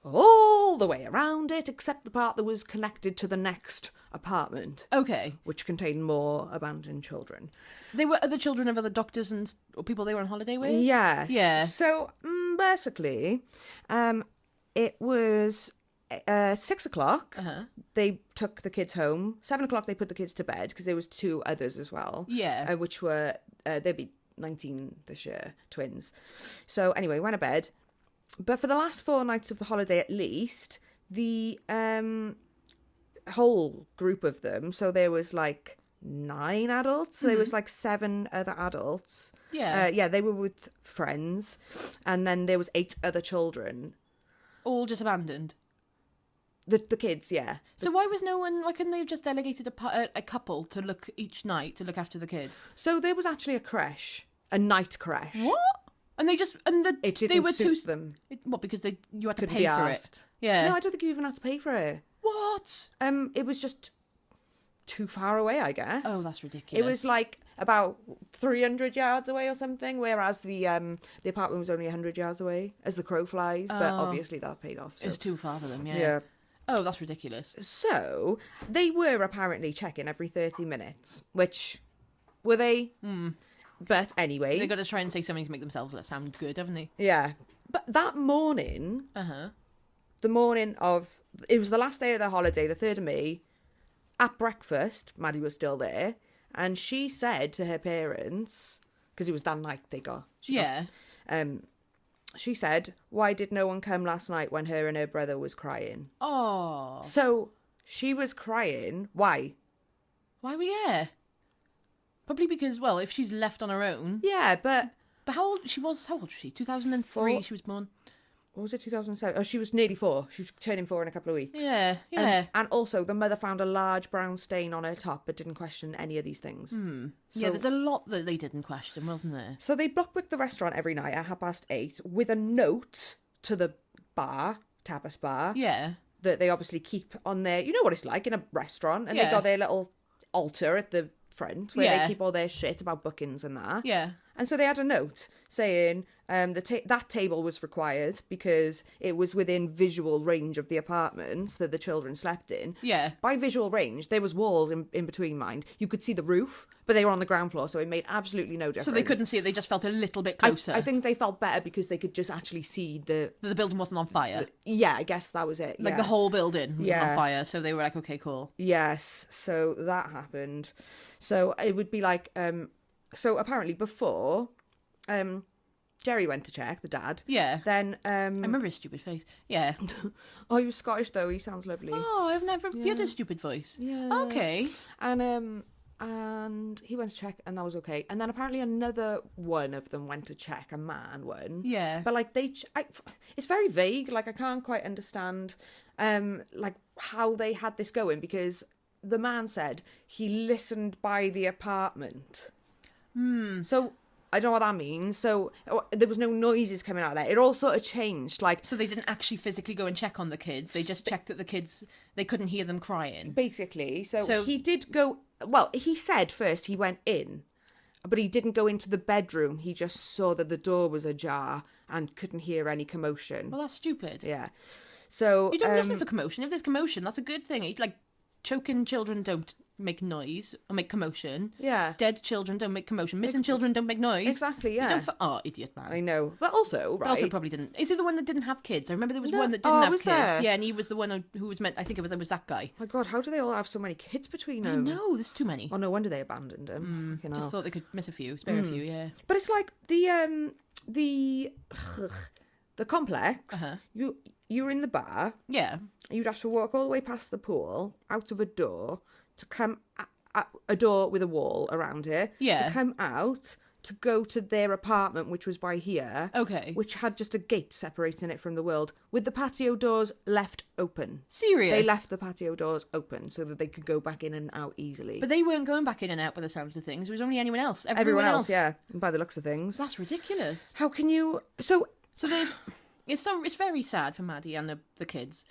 all the way around it, except the part that was connected to the next apartment, Okay. which contained more abandoned children. They were other children of other doctors or people they were on holiday with? Yes. Yeah. So basically, it was 6 o'clock. Uh-huh. They took the kids home. 7 o'clock they put the kids to bed because there was 2 others as well. Yeah. Which were they'd be 19 this year, twins. So anyway, went to bed. But for the last 4 nights of the holiday, at least, the whole group of them. So there was like 9 adults. There was like 7 other adults. Yeah. They were with friends, and then there was 8 other children. All just abandoned. The kids, yeah. So why was no one? Why couldn't they have just delegated a couple to look each night to look after the kids? So there was actually a creche, a night creche. What? And they just It didn't they were suit too. them. What? Because you had to Couldn't pay be for asked. it. Yeah. No, I don't think you even had to pay for it. What? It was just too far away, I guess. Oh, that's ridiculous. It was like about 300 yards away or something, whereas the apartment was only 100 yards away, as the crow flies. But Oh. obviously that paid off. So. It's too far for them. Yeah. Yeah. Oh, that's ridiculous. So they were apparently checking every 30 minutes, which were they? But anyway, They got to try and say something to make themselves sound good, haven't they? yeah. But that morning, the morning of, it was the last day of the holiday, the 3rd of May. At breakfast, Maddie was still there, and she said to her parents, because it was that night they got. She said, "Why did no one come last night when her and her brother was crying?" Oh. So she was crying. Why? Why were you here? Probably because, well, if she's left on her own. Yeah, but But how old was she? 2003 4. she was born. What was it, 2007? Oh, she was nearly 4. She was turning 4 in a couple of weeks. Yeah, yeah. And also, the mother found a large brown stain on her top, but didn't question any of these things. Yeah, there's a lot that they didn't question, wasn't there? So they blockbooked the restaurant every night at 8:30 with a note to the bar, tapas bar, Yeah. that they obviously keep on their, you know what it's like in a restaurant, and Yeah. they got their little altar at the front where Yeah. they keep all their shit about bookings and that. Yeah. And so they had a note saying that table was required because it was within visual range of the apartments that the children slept in. Yeah. By visual range, there was walls in between, mind. You could see the roof, but they were on the ground floor, so it made absolutely no difference. So they couldn't see it, they just felt a little bit closer. I think they felt better because they could just actually see the... The building wasn't on fire. Yeah, I guess that was it. Like yeah. the whole building was Yeah. on fire, so they were like, okay, cool. Yes, so that happened. So it would be like... So apparently before... Jerry went to check, the dad. Yeah. Then... I remember his stupid face. Yeah. Oh, he was Scottish, though. He sounds lovely. Oh, I've never heard a stupid voice. Yeah. Okay. And he went to check, and that was okay. And then apparently another one of them went to check, a man one. Yeah. But like it's very vague. Like I can't quite understand, like how they had this going, because the man said he listened by the apartment. So I don't know what that means. So there was no noises coming out of there. It all sort of changed. Like, So they didn't actually physically go and check on the kids. They just checked that the kids, they couldn't hear them crying. basically, so So- he did go. Well, he said first he went in, but he didn't go into the bedroom. He just saw that the door was ajar and couldn't hear any commotion. Well, that's stupid. Yeah. So You don't listen for commotion. If there's commotion, that's a good thing. It's like choking children don't make noise or make commotion. yeah, Dead children don't make commotion. Missing children don't make noise. exactly. You Yeah, don't idiot man. I know. But also, But right? also probably didn't. Is he the one that didn't have kids? I remember there was No. one that didn't Oh, have was kids. there? Yeah, and he was the one who was meant. I think it was that guy. My God, how do they all have so many kids between I them? know there's too many. Oh, no wonder they abandoned him. Fucking Just hell. thought they could miss a few, spare a few. Yeah. But it's like the complex. Uh-huh. You're in the bar. Yeah. You'd have to walk all the way past the pool, out of a door, to come a door with a wall around it. Yeah. To come out to go to their apartment, which was by here. Okay. Which had just a gate separating it from the world, with the patio doors left open. Serious. They left the patio doors open so that they could go back in and out easily. But they weren't going back in and out by the sounds of things. It was only anyone else. Everyone else, yeah, by the looks of things. That's ridiculous. How can you... So there's, it's very sad for Maddie and the kids,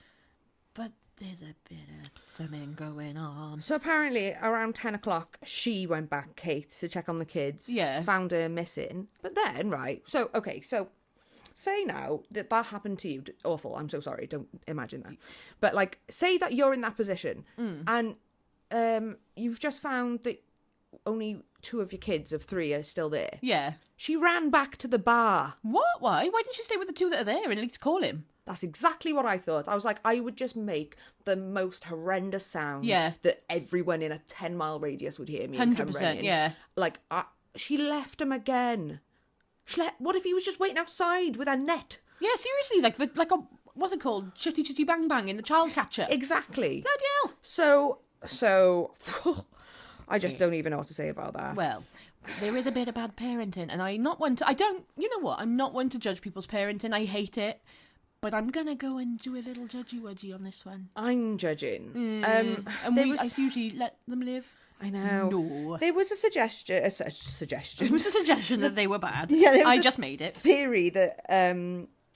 but there's a bit of something going on. So apparently around 10 o'clock, she went back, Kate, to check on the kids. Yeah. Found her missing. But then, right, so, okay, so say now that happened to you. Awful, I'm so sorry, don't imagine that. But, like, say that you're in that position and you've just found that only 2 of your kids of 3 are still there. Yeah. She ran back to the bar. What? Why? Why didn't you stay with the 2 that are there and at least call him? That's exactly what I thought. I was like, I would just make the most horrendous sound that everyone in a 10-mile radius would hear me. 100%, yeah. Like, she left him again. What if he was just waiting outside with a net? Yeah, seriously, like a what's it called? Chitty Chitty Bang Bang in the child catcher. Exactly. Bloody hell. So, I just don't even know what to say about that. Well, there is a bit of bad parenting, and I'm not one to judge people's parenting. I hate it. But I'm going to go and do a little judgy-wudgy on this one. I'm judging. And I usually let them live. I know. No. There was a suggestion. It was a suggestion that they were bad. Yeah, there was I just made it. Theory that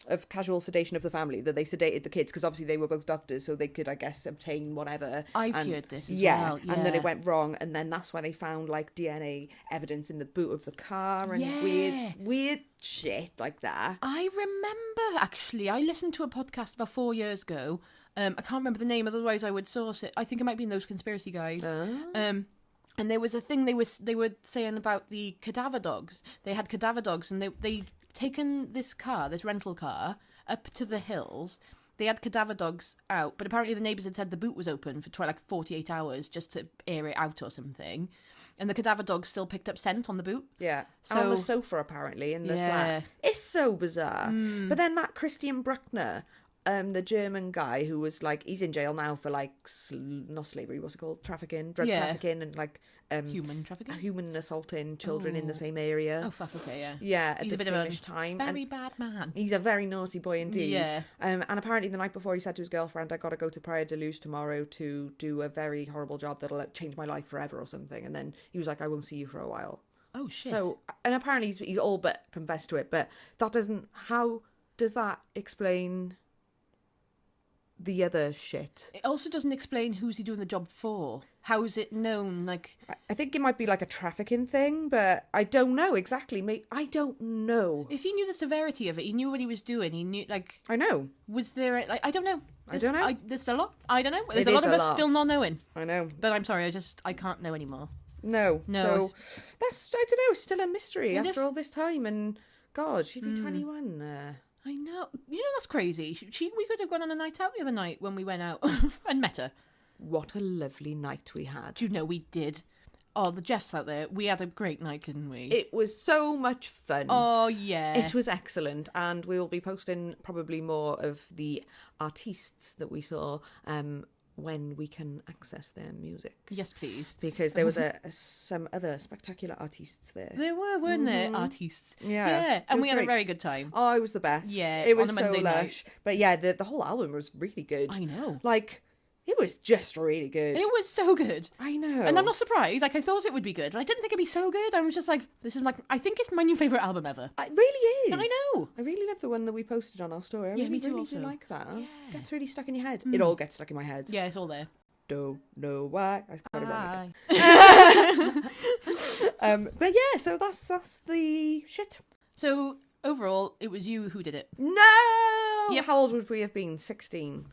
of casual sedation of the family, that they sedated the kids because obviously they were both doctors, so they could, I guess, obtain whatever. I've heard this as well. Yeah. And then it went wrong, and then that's why they found like DNA evidence in the boot of the car and weird shit like that. I remember actually. I listened to a podcast about 4 years ago. I can't remember the name, otherwise I would source it. I think it might be in those conspiracy guys. And there was a thing they were saying about the cadaver dogs. They had cadaver dogs, and they taken this rental car, up to the hills. They had cadaver dogs out, but apparently the neighbours had said the boot was open for like 48 hours just to air it out or something. And the cadaver dogs still picked up scent on the boot. Yeah. So, on the sofa, apparently, in the flat. It's so bizarre. But then that Christian Bruckner, the German guy who was like, he's in jail now for like not slavery, what's it called, trafficking, drug trafficking, and like human trafficking, human assaulting children in the same area. Oh fuck, okay, yeah. Yeah, at He's the a bit of same time. Very bad man. He's a very naughty boy indeed. Yeah. And apparently the night before he said to his girlfriend, I got to go to Praia de Luz tomorrow to do a very horrible job that'll change my life forever or something. And then he was like, I won't see you for a while. Oh shit. So, and apparently he's all but confessed to it, but that doesn't, how does that explain the other shit? It also doesn't explain who's he doing the job for. How is it known? Like, I think it might be like a trafficking thing, but I don't know exactly. I don't know. if he knew the severity of it, he knew what he was doing. He knew, like, I know. was there, like, I don't know. I don't know. There's a lot. I don't know. There's It a lot is of a us lot. still not knowing. I know. But I'm sorry, I can't know anymore. No. No, So that's, I don't know, it's still a mystery It after is. all this time. And God, she'd be 21. I know. You know, that's crazy. We could have gone on a night out the other night when we went out and met her. What a lovely night we had. Do you know we did? Oh, the Jeffs out there. We had a great night, didn't we? It was so much fun. Oh, yeah. It was excellent, and we will be posting probably more of the artists that we saw when we can access their music. Yes, please. Because there was some other spectacular artists there. There weren't there, artists? Yeah. Yeah, It and was we had a great. very good time. Oh, it was the best. Yeah, it was on a so Monday night. lush. But yeah, the whole album was really good. I know. Like, it was just really good. It was so good. I know. And I'm not surprised. Like, I thought it would be good, but I didn't think it'd be so good. I was just like, this is like, I think it's my new favourite album ever. It really is. I know. I really love the one that we posted on our story. I Yeah, really, me too really also. do like that. Yeah. Gets really stuck in your head. It all gets stuck in my head. Yeah, it's all there. Don't know why. I got it wrong Aye. again. But yeah, so that's the shit. So, overall, it was you who did it. No! Yep. How old would we have been? 16.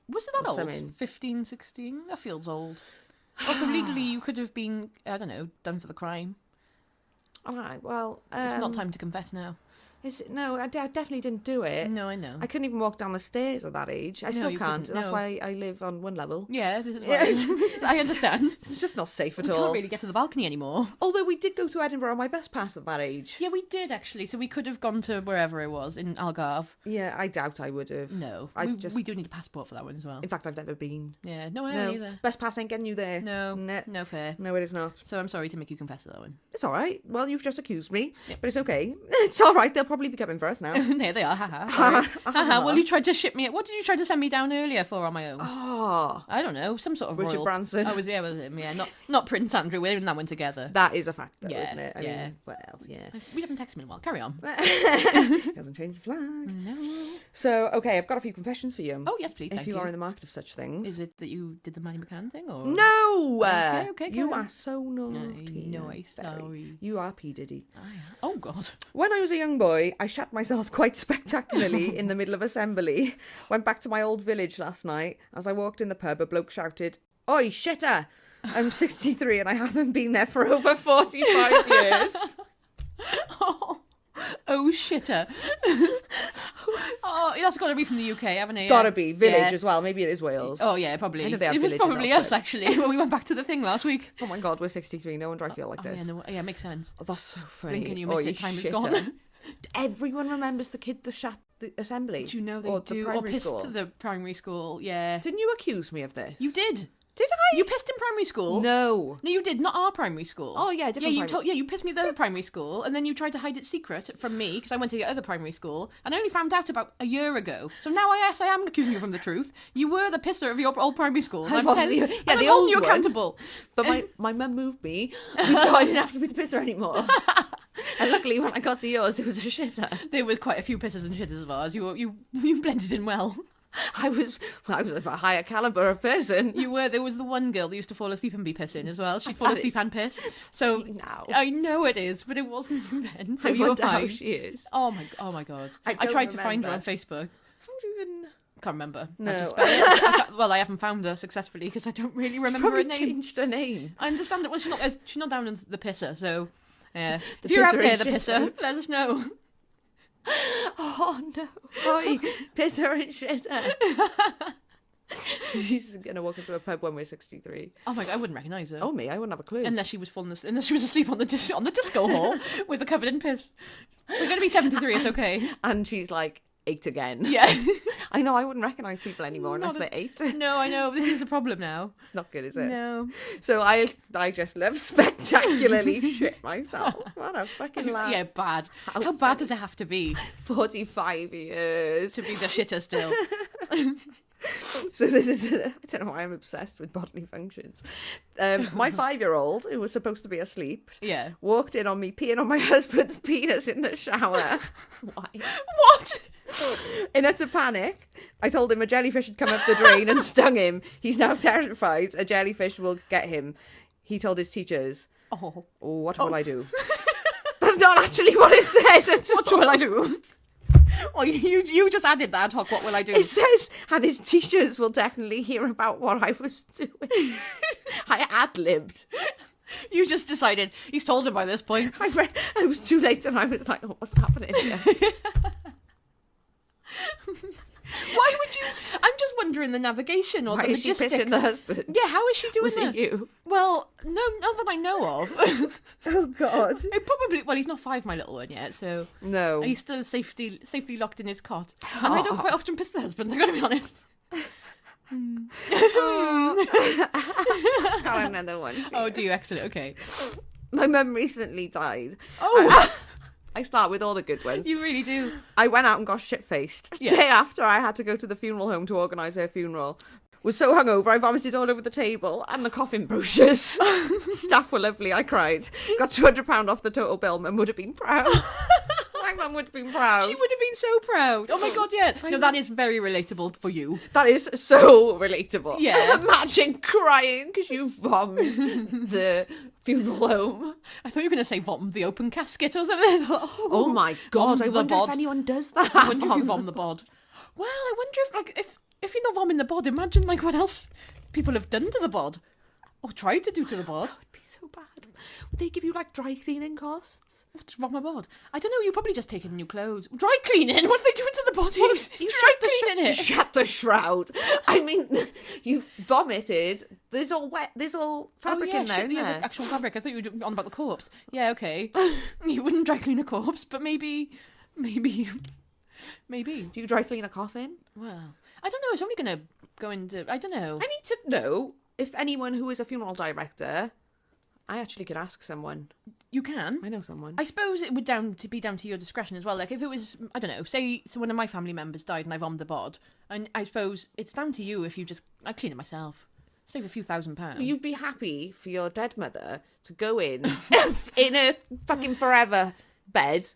Was it that Or old? something. 15, 16? That feels old. Also, legally, you could have been, I don't know, done for the crime. All right, well... It's not time to confess now. No, I definitely didn't do it. No, I know. I couldn't even walk down the stairs at that age. I No, still you can't. couldn't, That's no. why I live on one level. Yeah, this is Yeah. why. I understand. It's just not safe at We all. can't really get to the balcony anymore. Although we did go to Edinburgh on my bus pass at that age. Yeah, we did actually. So we could have gone to wherever it was in Algarve. Yeah, I doubt I would have. No, I we do need a passport for that one as well. In fact, I've never been. Yeah, no, I No, don't either. bus pass ain't getting you there. No, Nah. no fair. No, it is not. So I'm sorry to make you confess to that one. It's all right. Well, you've just accused me, Yep. but it's okay. It's all right. They'll probably be coming for us now. There they are. Haha. Well, you tried to ship me. What did you try to send me down earlier for on my own? Oh, I don't know. Some sort of Richard royal... Branson. I was with him. Yeah, not Prince Andrew. We're in that one together. that is a fact, though, Yeah, isn't it? I yeah. mean, well, yeah. We haven't texted him in a while. Carry on. Hasn't changed the flag. No. So, okay, I've got a few confessions for you. Oh yes, please. if Thank you are in the market of such things. Is it that you did the Maddie McCann thing or No! Okay, you carry on. are so naughty. No, and sorry. very. You are P. Diddy. Oh God. When I was a young boy, I shat myself quite spectacularly in the middle of assembly. Went back to my old village last night. As I walked in the pub, a bloke shouted, "Oi, shitter! I'm 63 and I haven't been there for over 45 years." Oh shitter. Oh, that's got to be from the UK, haven't it? Gotta be. Village Yeah. as well. Maybe it is Wales. Oh yeah, probably. I know they have It was villages probably elsewhere. us actually when we went back to the thing last week. Oh my God, we're 63. No wonder I feel like Oh, this. yeah, no, yeah, makes sense. Oh, that's so funny. Blinking, you Oh, miss it. Time is shitter. gone. Everyone remembers the kid that shat the assembly. Do you know they or do? The Or primary pissed school. the primary school. Yeah. Didn't you accuse me of this? You did. Did I? You pissed in primary school. No. No, you did. Not our primary school. Oh, yeah, different you primary- you pissed me at the other primary school, and then you tried to hide it secret from me because I went to the other primary school, and I only found out about a year ago. So now I am accusing you from the truth. You were the pisser of your old primary school. And I I'm was telling- the- and yeah, I'm the holding old you one. accountable. But my mum moved me, so I didn't have to be the pisser anymore. And luckily, when I got to yours, there was a shitter. There were quite a few pissers and shitters of ours. You blended in well. I was of a higher caliber of person. You were. There was the one girl that used to fall asleep and be pissing as well. She'd fall That asleep is- and piss. So now. I know it is, but it wasn't you then. So I you were wonder how fine. she is. Oh my god. I I don't tried to find her on remember. Facebook. How do you even... Can't remember. No. I've just spelled it. Well, I haven't found her successfully because I don't really remember her Probably name. changed her name. I understand that. Well, she's not down as the pisser. So, yeah. The If you're out pisser there, and the pisser, shitter. let us know. Oh no! Oi, pisser and shitter. She's gonna walk into a pub when we're 63. Oh my god, I wouldn't recognise her. Oh me, I wouldn't have a clue. Unless she was unless she was asleep on the disco hall with a covered in piss. We're going to be 73. It's okay. And she's like 8 again. Yeah. I know, I wouldn't recognise people anymore unless Not they're 8. No, I know. This is a problem now. It's not good, is it? No. So I just love spectacularly shit myself. What a fucking lad. Yeah, bad. How bad funny. does it have to be 45 years. to be the shitter still? So this is, I don't know why I'm obsessed with bodily functions. My 5-year-old, who was supposed to be asleep, Yeah. walked in on me peeing on my husband's penis in the shower. Why? What? In utter panic, I told him a jellyfish had come up the drain and stung him. He's now terrified a jellyfish will get him. He told his teachers, Oh. what will I do? That's not actually what it says. What will I do? Oh, you just added that ad hoc. What will I do? It says, and his teachers will definitely hear about what I was doing. I ad-libbed. You just decided. He's told him by this point. I was too late and I was like, oh, what's happening here? Why would you? I'm just wondering the navigation or Why the is she logistics. pissing the husband? Yeah, how is she doing Was that? it you? Well, no, not that I know of. Oh, God. It probably. Well, he's not 5, my little one, yet, so No. he's still safely locked in his cot. And I don't quite often piss the husband. I gotta be honest. Got another one. Oh, do you? Excellent. Okay. My mum recently died. Oh, I start with all the good ones. you really do. I went out and got shit-faced. Yeah. Day after I had to go to the funeral home to organise her funeral. Was so hungover I vomited all over the table and the coffin brochures. Staff were lovely, I cried. Got £200 off the total bill. Mum would have been proud. My mum would have been proud. She would have been so proud. Oh my god, yeah. No, that is very relatable for you. That is so relatable. Yeah. Imagine crying because you vommed the funeral home. I thought you were going to say vom the open casket or something. Oh my god, I the wonder bod. if anyone does that. I wonder if you vom the bod. Well, I wonder if you're not vomming the bod, imagine like what else people have done to the bod. Or tried to do to the bod. That would be so bad. Would they give you like dry cleaning costs? What's wrong with my bod? I don't know, you probably just taken new clothes. Dry cleaning? What's they doing to the bodies? You Dry cleaning it. Shut the shroud. I mean, you vomited. There's all wet. There's all fabric in there. Shit, Isn't the there? actual fabric. I thought you were on about the corpse. Yeah, okay. You wouldn't dry clean a corpse, but maybe. Do you dry clean a coffin? Well, I don't know. It's only going to go into. I don't know. I need to know if anyone who is a funeral director. I actually could ask someone. You can. I know someone. I suppose it would be down to your discretion as well. Like if it was, I don't know, say so one of my family members died and I vommed the bod, and I suppose it's down to you if you just I clean it myself, save a few £1,000s. You'd be happy for your dead mother to go in in a fucking forever bed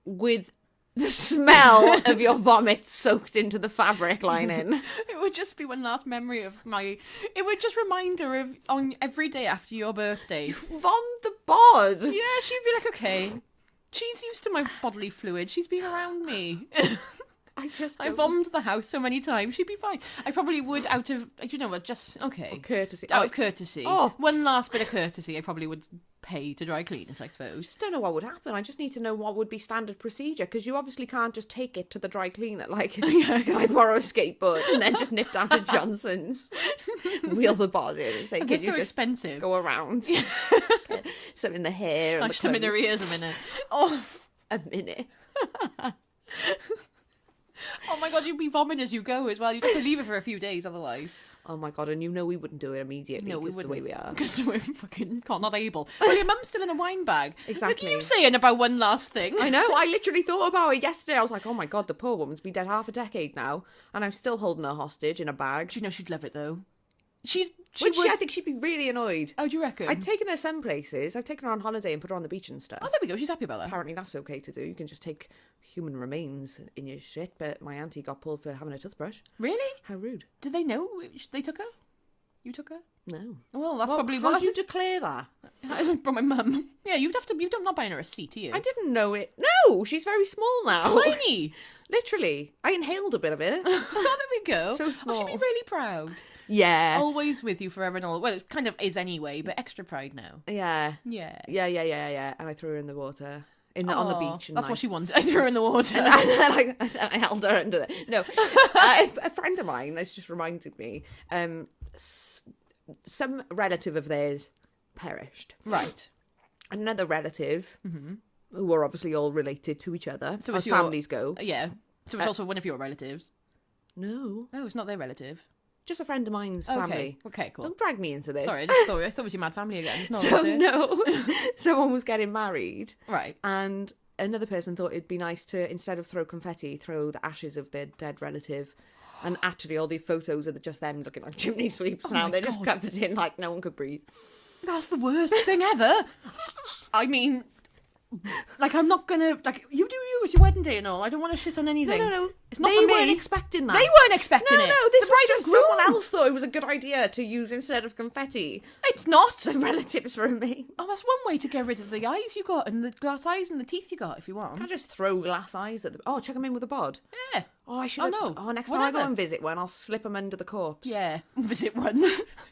with the smell of your vomit soaked into the fabric lining. It would just be one last memory of my. It would just remind her of on every day after your birthday. Vommed the bod. Yeah, she'd be like, okay, she's used to my bodily fluid. She's been around me. I vommed the house so many times. She'd be fine. I probably would out of, you know what, just, okay. Courtesy. Out of courtesy. Oh. One last bit of courtesy, I probably would pay to dry clean it, I I suppose. just don't know what would happen. I just need to know what would be standard procedure, because you obviously can't just take it to the dry cleaner. Like, can I borrow a skateboard and then just nip down to Johnson's, wheel the bod in and say, And can they're you so just expensive. go around? Get some in the hair and Like the some in their clothes. ears a minute. Oh. A minute. Oh my god, you'd be vomiting as you go as well. You'd have to leave it for a few days otherwise. Oh my god, and you know we wouldn't do it immediately. No, we 'cause wouldn't. the way we are. Because we're fucking not able. Well, your mum's still in a wine bag. Exactly. Look at you saying about one last thing. I know, I literally thought about it yesterday. I was like, oh my god, the poor woman's been dead half a decade now, and I'm still holding her hostage in a bag. Do you know she'd love it though? She Would would. I think she'd be really annoyed. Oh, do you reckon? I'd taken her some places. I've taken her on holiday and put her on the beach and stuff. Oh, there we go. She's happy about that. Apparently that's okay to do. You can just take human remains in your shit, but my auntie got pulled for having a toothbrush. Really? How rude. Did they know they took her? You took her? No. Well, that's Well, probably how what did you declare that? from my mum. Yeah, you'd have to. You're not buying her a seat, are you? I didn't know it. No, she's very small now. Tiny. Literally. I inhaled a bit of it. Oh, there we go. So Oh, she'd small. be really proud. Yeah. Always with you forever and all. Well, it kind of is anyway, but extra proud now. Yeah. Yeah. Yeah. And I threw her in the water. On the beach. And That's what she wanted. I threw her in the water. And then I held her under the... No. A friend of mine has just reminded me, some relative of theirs perished. Right. Another relative, who were obviously all related to each other, So as it's your- families go. Yeah. So it's also one of your relatives. No, No, it's not their relative. just a friend of mine's family. Okay, cool. Don't drag me into this. Sorry, I thought it was your mad family again. It's not, So is it? no, someone was getting married, Right. and another person thought it'd be nice to, instead of throw confetti, throw the ashes of their dead relative. And actually, all these photos are just them looking like chimney sweeps now. my They're just God. covered in like no one could breathe. That's the worst thing ever. I mean, like, I'm not gonna, like, you do you, it's your wedding day and all. I don't want to shit on anything. No. It's not They for me. weren't expecting that. They weren't expecting No, it. no, this The was bride just and groom. someone else thought it was a good idea to use instead of confetti. It's not. The relatives from me. Oh, that's one way to get rid of the eyes you got and the glass eyes and the teeth you got if you Can I want. just throw glass eyes at the... Oh, check them in with a bod. Yeah. Oh, I should Oh, have... no. Oh, next time I go Whatever. and visit one, I'll slip them under the corpse. Yeah. Visit one.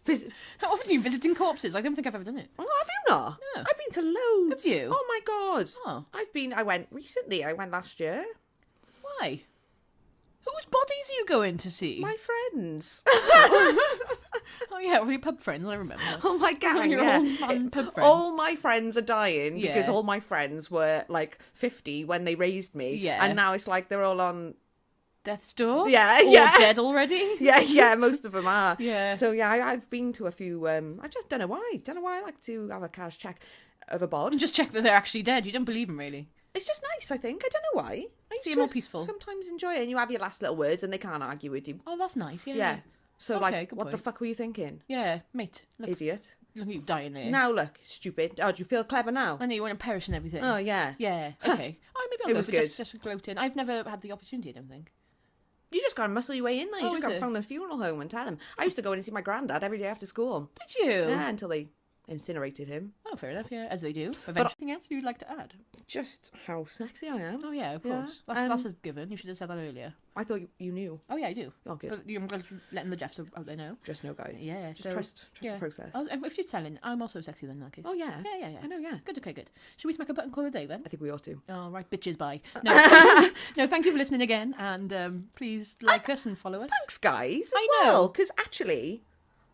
Visit... How often are you visiting corpses? I don't think I've ever done it. Oh, have you not? No. I've been to loads. Have you? Oh, my God. Oh. I went recently. I went last year. Why? Whose bodies are you going to see? My friends. Oh, yeah, well, your pub friends, I remember. Oh, my gang, Your yeah. old man pub friends. All my friends are dying because Yeah. all my friends were like 50 when they raised me. Yeah. And now it's like they're all on... Death's door? Yeah, Or yeah. dead already? Yeah, most of them are. Yeah. So yeah, I've been to a few. I just don't know why. Don't know why I like to have a cash check of a bod. And just check that they're actually dead. You don't believe them, really. It's just nice. I think. I don't know why. I Seem just more peaceful. Sometimes enjoy it, and you have your last little words, and they can't argue with you. Oh, that's nice, yeah. Yeah. So Okay, like, good what the point. fuck were you thinking, Yeah, mate. Look, idiot? look at you dying there. Now look, stupid. Oh, do you feel clever now? I know you want to perish and everything. Oh yeah. Yeah, okay. Oh, maybe I'll It go was for good. just for gloating. I've never had the opportunity, I don't think. You just gotta muscle your way in there. You Oh, just is gotta it? phone the funeral home and tell him. I used to go in and see my granddad every day after school. Did you? Yeah, until they incinerated him. Oh, fair enough, yeah, as they do. Anything else you'd like to add? Just how sexy I am. Oh, yeah, of Yeah, course. That's a given. You should have said that earlier. I thought you knew. Oh, yeah, I do. Oh, good. But I'm glad you're letting the Jeffs out there know. Just know, guys. Yeah, Just so- trust yeah. the process. Oh, if you're telling, I'm also sexy then, in that case. Oh, yeah. Yeah. I know, yeah. Good, okay, good. Should we smack a button call it a day then? I think we ought to. Oh, right, bitches, bye. No, no, thank you for listening again, and please like us and follow us. Thanks, guys, as I know. well. Because actually,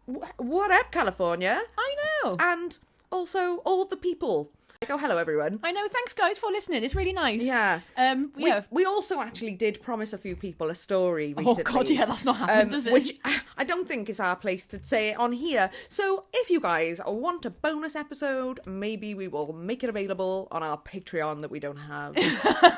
what up, California? I know. And also all the people. Like, oh, hello, everyone. I know, thanks guys for listening. It's really nice. Yeah. Yeah. We also actually did promise a few people a story Oh recently. god, yeah, that's not happened, does it? Which I don't think is our place to say it on here. So if you guys want a bonus episode, maybe we will make it available on our Patreon that we don't have,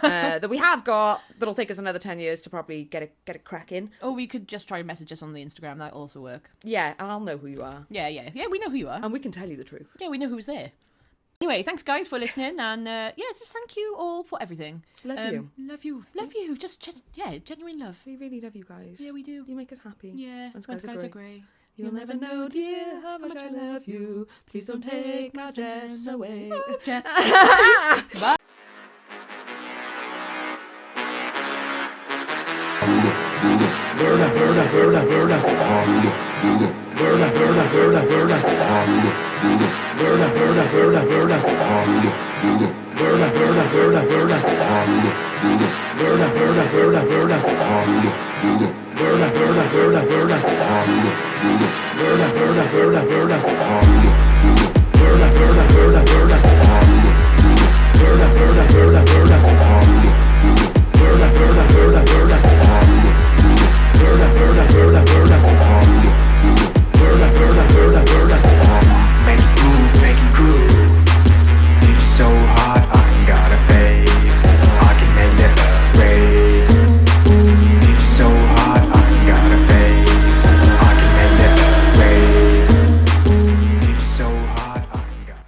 that we have got. That'll take us another 10 years to probably get it cracking. Or we could just try and message us on the Instagram. That also work. Yeah, and I'll know who you are, Yeah, we know who you are. and we can tell you the truth. Yeah, we know who's there. Anyway, thanks guys for listening, and just thank you all for everything. Love you. Love you. Just genuine love. We really love you guys. Yeah, we do. You make us happy. Yeah, And when skies are skies are grey. grey. You'll never know, dear, how much I love you. Please don't take my Jeffs away. Oh, Jeff. Bye. Burna, burna, burna, burna. Burna, burna, burna, burna. Burna, burna, burna, burna. Burna, burna, burna, burna. Burna, burna, burna, burna. Burna, burna, burna, burna. Burna, burna, burna, burna. Burna, burna, burna, burna.